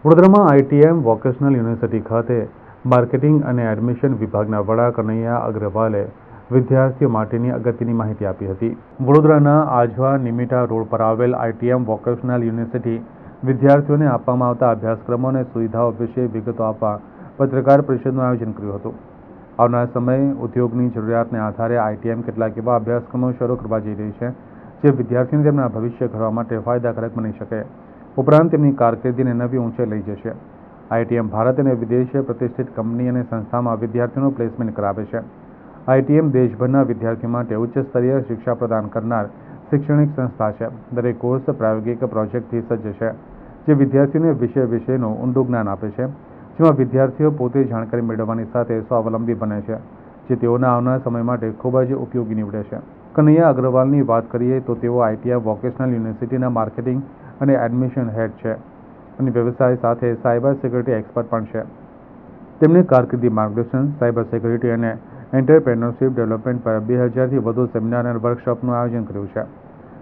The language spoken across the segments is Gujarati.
વડોદરામાં આઈટીએમ વોકેશનલ યુનિવર્સિટી ખાતે માર્કેટિંગ અને એડમિશન વિભાગના વડા કનૈયા અગ્રવાલે વિદ્યાર્થીઓ માટેની અગત્યની માહિતી આપી હતી. વડોદરાના આજવા નિમિટા રોડ પર આવેલ આઈટીએમ વોકેશનલ યુનિવર્સિટી વિદ્યાર્થીઓને આપવામાં આવતા અભ્યાસક્રમો અને સુવિધાઓ વિશે વિગતો આપવા પત્રકાર પરિષદનું આયોજન કર્યું હતું. આવનાર સમયે ઉદ્યોગની જરૂરિયાતને આધારે આઈટીએમ કેટલાક એવા અભ્યાસક્રમો શરૂ કરવા જઈ રહી છે જે વિદ્યાર્થીઓને તેમના ભવિષ્ય ઘડવા માટે ફાયદાકારક બની શકે, ઉપરાંત તેમની કારકિર્દીને નવી ઊંચાઈ લઈ જશે. આઈટીએમ ભારત અને વિદેશ પ્રતિષ્ઠિત કંપની અને સંસ્થામાં વિદ્યાર્થીઓનું પ્લેસમેન્ટ કરાવે છે. આઈટીએમ દેશભરના વિદ્યાર્થીઓ માટે ઉચ્ચ સ્તરીય શિક્ષા પ્રદાન કરનાર શૈક્ષણિક સંસ્થા છે. દરેક કોર્સ પ્રાયોગિક પ્રોજેક્ટથી સજ્જ છે, જે વિદ્યાર્થીઓને વિષય વિશેનું ઊંડું જ્ઞાન આપે છે, જેમાં વિદ્યાર્થીઓ પોતે જાણકારી મેળવવાની સાથે સ્વાવલંબી બને છે, જે તેઓના આવનાર સમય માટે ખૂબ જ ઉપયોગી નીવડે છે. કનૈયા અગ્રવાલની વાત કરીએ તો તેઓ આઈટીએમ વોકેશનલ યુનિવર્સિટીના માર્કેટિંગ અને એડમિશન હેડ છે અને વ્યવસાય સાથે સાયબર સિક્યુરિટી એક્સપર્ટ પણ છે. તેમણે કારકિર્દી માર્ગદર્શન, સાયબર સિક્યુરિટી અને એન્ટરપ્રેન્યોરશિપ ડેવલપમેન્ટ પર 2000થી વધુ સેમિનાર અને વર્કશોપનું આયોજન કર્યું છે.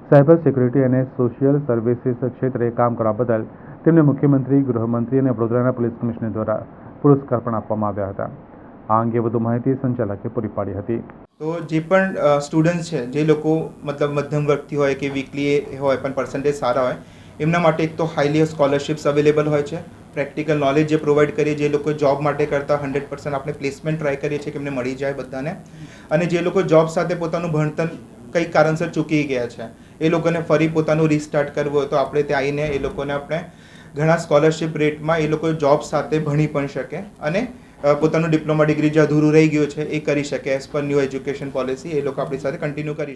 સાયબર સિક્યુરિટી અને સોશિયલ સર્વિસીસ ક્ષેત્રે કામ કરવા બદલ તેમને મુખ્યમંત્રી, ગૃહમંત્રી અને વડોદરાના પોલીસ કમિશનર દ્વારા પુરસ્કાર પણ આપવામાં આવ્યા હતા. આ અંગે વધુ માહિતી સંચાલકે પૂરી પાડી હતી. તો જે પણ સ્ટુડન્ટ્સ છે, જે લોકો મતલબ મધ્યમ વર્ગથી હોય કે વીકલી હોય પણ પર્સન્ટેજ સારા હોય, એમના માટે એક તો હાઈલી સ્કોલરશિપ્સ અવેલેબલ હોય છે. પ્રેક્ટિકલ નોલેજ જે પ્રોવાઈડ કરીએ, જે લોકો જોબ માટે કરતા 100% આપણે પ્લેસમેન્ટ ટ્રાય કરીએ છીએ કે એમને મળી જાય બધાને. અને જે લોકો જોબ સાથે પોતાનું ભણતર કંઈક કારણસર ચૂકી ગયા છે, એ લોકોને ફરી પોતાનું રીસ્ટાર્ટ કરવું હોય તો આપણે ત્યાં આવીને એ લોકોને આપણે ઘણા સ્કોલરશિપ રેટમાં એ લોકો જોબ સાથે ભણી પણ શકે અને પોતાનું ડિપ્લોમા ડિગ્રી જે અધૂરું રહી ગયું છે એ કરી શકે. As per new education policy એ લોકો આપણી સાથે કન્ટિન્યુ કરી શકે.